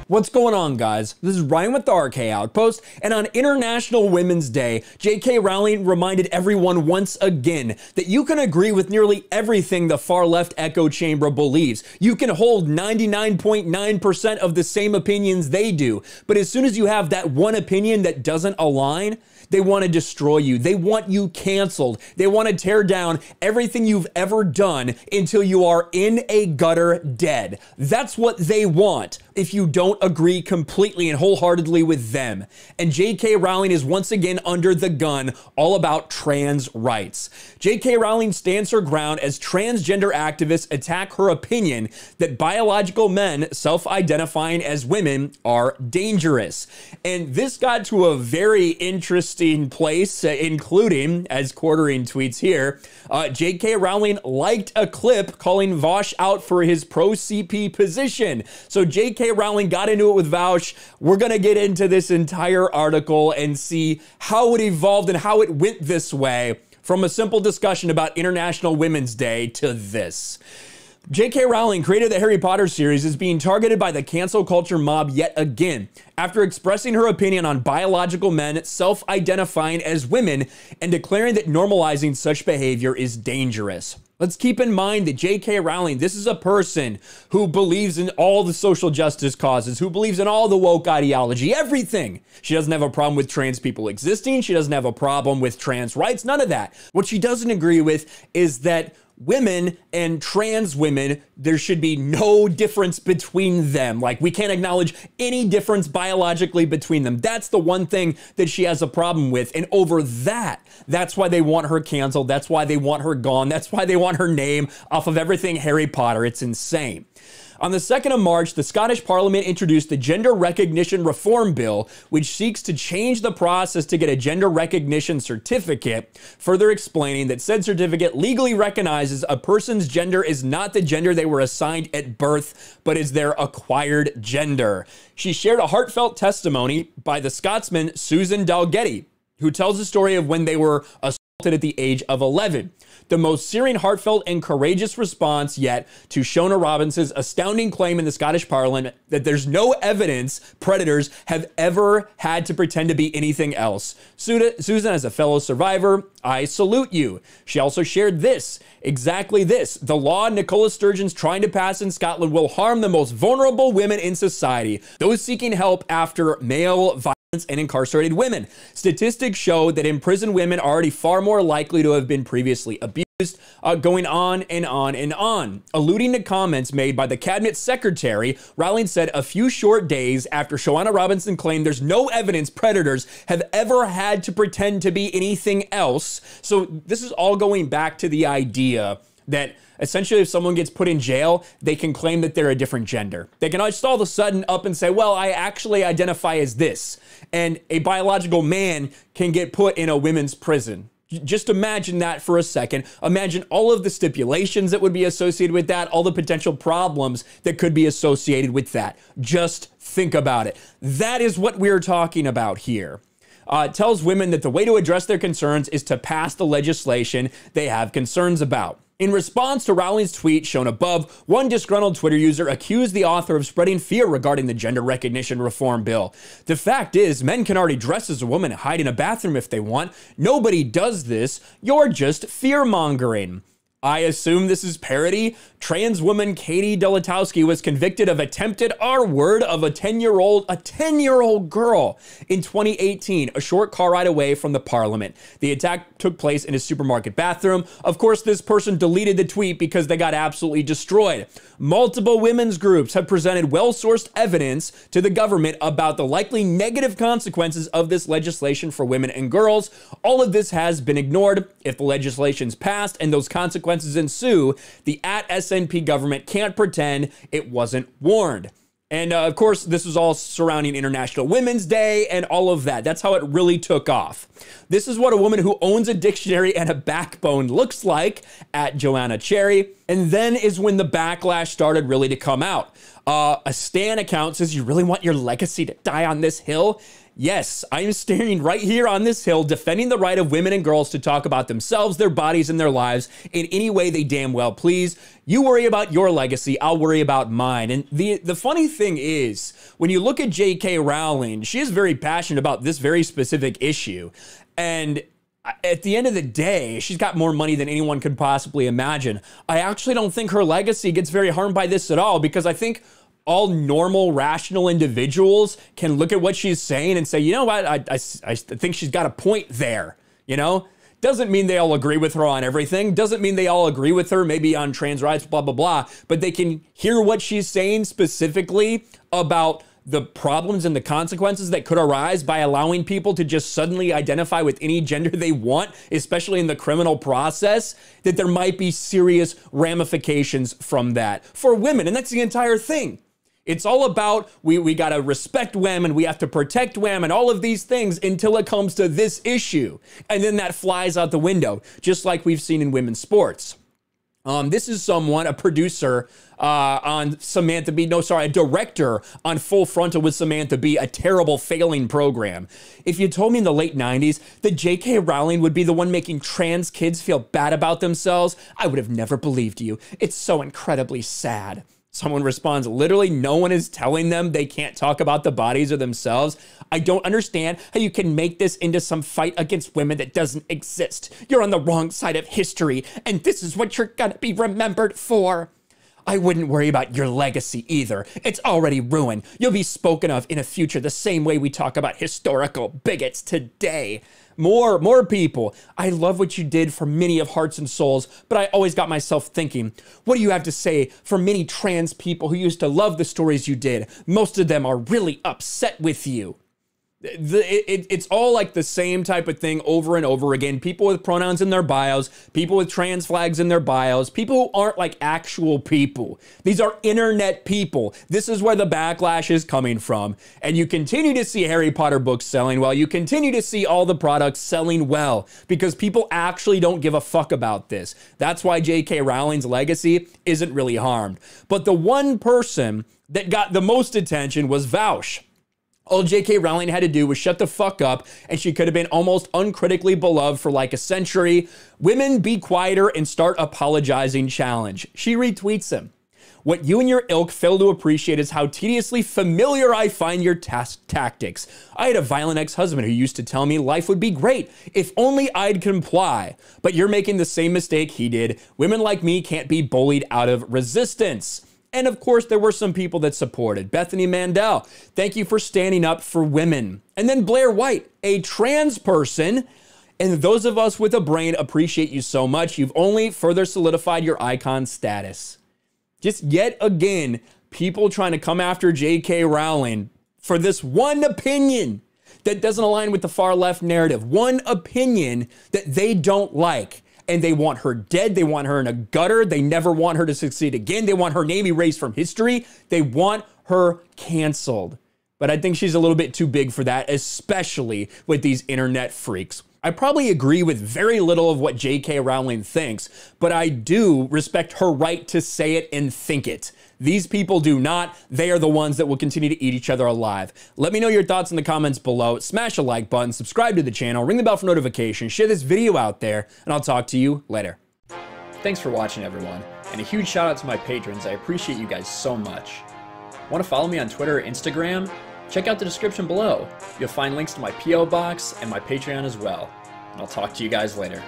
What's going on, guys? This is Ryan with the RK Outpost, and on International Women's Day, J.K. Rowling reminded everyone once again that you can agree with nearly everything the far-left echo chamber believes. You can hold 99.9% of the same opinions they do, but as soon as you have that one opinion that doesn't align, they want to destroy you. They want you canceled. They want to tear down everything you've ever done until you are in a gutter dead. That's what they want if you don't agree completely and wholeheartedly with them. And J.K. Rowling is once again under the gun, all about trans rights. J.K. Rowling stands her ground as transgender activists attack her opinion that biological men self-identifying as women are dangerous. And this got to a very interesting place, including, as Quartering tweets here, J.K. Rowling liked a clip calling Vaush out for his pro-CP position. So J.K. Rowling got into it with Vaush. We're going to get into this entire article and see how it evolved and how it went this way, from a simple discussion about International Women's Day to this. J.K. Rowling, creator of the Harry Potter series, is being targeted by the cancel culture mob yet again after expressing her opinion on biological men self-identifying as women and declaring that normalizing such behavior is dangerous. Let's keep in mind that J.K. Rowling, this is a person who believes in all the social justice causes, who believes in all the woke ideology, everything. She doesn't have a problem with trans people existing. She doesn't have a problem with trans rights, none of that. What she doesn't agree with is that women and trans women, there should be no difference between them. Like, we can't acknowledge any difference biologically between them. That's the one thing that she has a problem with. And over that, that's why they want her canceled. That's why they want her gone. That's why they want her name off of everything Harry Potter. It's insane. On the 2nd of March, the Scottish Parliament introduced the Gender Recognition Reform Bill, which seeks to change the process to get a gender recognition certificate, further explaining that said certificate legally recognizes a person's gender is not the gender they were assigned at birth, but is their acquired gender. She shared a heartfelt testimony by the Scotsman Susan Dalgetty, who tells the story of when they were assaulted at the age of 11. The most searing, heartfelt, and courageous response yet to Shona Robinson's astounding claim in the Scottish Parliament that there's no evidence predators have ever had to pretend to be anything else. Susan, as a fellow survivor, I salute you. She also shared this, exactly this. The law Nicola Sturgeon's trying to pass in Scotland will harm the most vulnerable women in society, those seeking help after male violence and incarcerated women. Statistics show that imprisoned women are already far more likely to have been previously abused, going on and on and on. Alluding to comments made by the cabinet secretary, Rowling said a few short days after Shona Robinson claimed there's no evidence predators have ever had to pretend to be anything else. So this is all going back to the idea that essentially if someone gets put in jail, they can claim that they're a different gender. They can just all of a sudden up and say, well, I actually identify as this. And a biological man can get put in a women's prison. Just imagine that for a second. Imagine all of the stipulations that would be associated with that, all the potential problems that could be associated with that. Just think about it. That is what we're talking about here. It tells women that the way to address their concerns is to pass the legislation they have concerns about. In response to Rowling's tweet shown above, one disgruntled Twitter user accused the author of spreading fear regarding the gender recognition reform bill. The fact is, men can already dress as a woman and hide in a bathroom if they want. Nobody does this. You're just fear-mongering. I assume this is parody. Trans woman Katie Delatowski was convicted of attempted R-word of a 10-year-old girl in 2018, a short car ride away from the parliament. The attack took place in a supermarket bathroom. Of course, this person deleted the tweet because they got absolutely destroyed. Multiple women's groups have presented well-sourced evidence to the government about the likely negative consequences of this legislation for women and girls. All of this has been ignored. If the legislation's passed and those consequences ensue, the @SNP government can't pretend it wasn't warned. And of course, this was all surrounding International Women's Day and all of that. That's how it really took off. This is what a woman who owns a dictionary and a backbone looks like, at Joanna Cherry. And then is when the backlash started really to come out. A Stan account says, you really want your legacy to die on this hill? Yes, I am standing right here on this hill defending the right of women and girls to talk about themselves, their bodies, and their lives in any way they damn well please. You worry about your legacy, I'll worry about mine. And the funny thing is, when you look at J.K. Rowling, she is very passionate about this very specific issue. And at the end of the day, she's got more money than anyone could possibly imagine. I actually don't think her legacy gets very harmed by this at all, because I think all normal, rational individuals can look at what she's saying and say, you know what, I think she's got a point there, you know? Doesn't mean they all agree with her on everything. Doesn't mean they all agree with her maybe on trans rights, blah, blah, blah. But they can hear what she's saying specifically about the problems and the consequences that could arise by allowing people to just suddenly identify with any gender they want, especially in the criminal process, that there might be serious ramifications from that for women. And that's the entire thing. It's all about, we got to respect women, we have to protect women, all of these things until it comes to this issue. And then that flies out the window, just like we've seen in women's sports. This is someone, a producer on Samantha Bee, a director on Full Frontal with Samantha Bee, a terrible failing program. If you told me in the late 90s that J.K. Rowling would be the one making trans kids feel bad about themselves, I would have never believed you. It's so incredibly sad. Someone responds, literally no one is telling them they can't talk about the bodies or themselves. I don't understand how you can make this into some fight against women that doesn't exist. You're on the wrong side of history, and this is what you're gonna be remembered for. I wouldn't worry about your legacy either. It's already ruined. You'll be spoken of in a future the same way we talk about historical bigots today. More people. I love what you did for many of Hearts and Souls, but I always got myself thinking, what do you have to say for many trans people who used to love the stories you did? Most of them are really upset with you. It's all like the same type of thing over and over again. People with pronouns in their bios, people with trans flags in their bios, people who aren't like actual people. These are internet people. This is where the backlash is coming from. And you continue to see Harry Potter books selling well. You continue to see all the products selling well because people actually don't give a fuck about this. That's why J.K. Rowling's legacy isn't really harmed. But the one person that got the most attention was Vaush. All J.K. Rowling had to do was shut the fuck up, and she could have been almost uncritically beloved for like a century. Women be quieter and start apologizing challenge. She retweets him. What you and your ilk fail to appreciate is how tediously familiar I find your tactics. I had a violent ex-husband who used to tell me life would be great if only I'd comply. But you're making the same mistake he did. Women like me can't be bullied out of resistance. And of course, there were some people that supported. Bethany Mandel, thank you for standing up for women. And then Blair White, a trans person. And those of us with a brain appreciate you so much. You've only further solidified your icon status. Just yet again, people trying to come after J.K. Rowling for this one opinion that doesn't align with the far left narrative. One opinion that they don't like. And they want her dead. They want her in a gutter. They never want her to succeed again. They want her name erased from history. They want her canceled. But I think she's a little bit too big for that, especially with these internet freaks. I probably agree with very little of what J.K. Rowling thinks, but I do respect her right to say it and think it. These people do not. They are the ones that will continue to eat each other alive. Let me know your thoughts in the comments below. Smash a like button, subscribe to the channel, ring the bell for notifications, share this video out there, and I'll talk to you later. Thanks for watching, everyone, and a huge shout out to my patrons. I appreciate you guys so much. Want to follow me on Twitter or Instagram? Check out the description below. You'll find links to my P.O. box and my Patreon as well. And I'll talk to you guys later.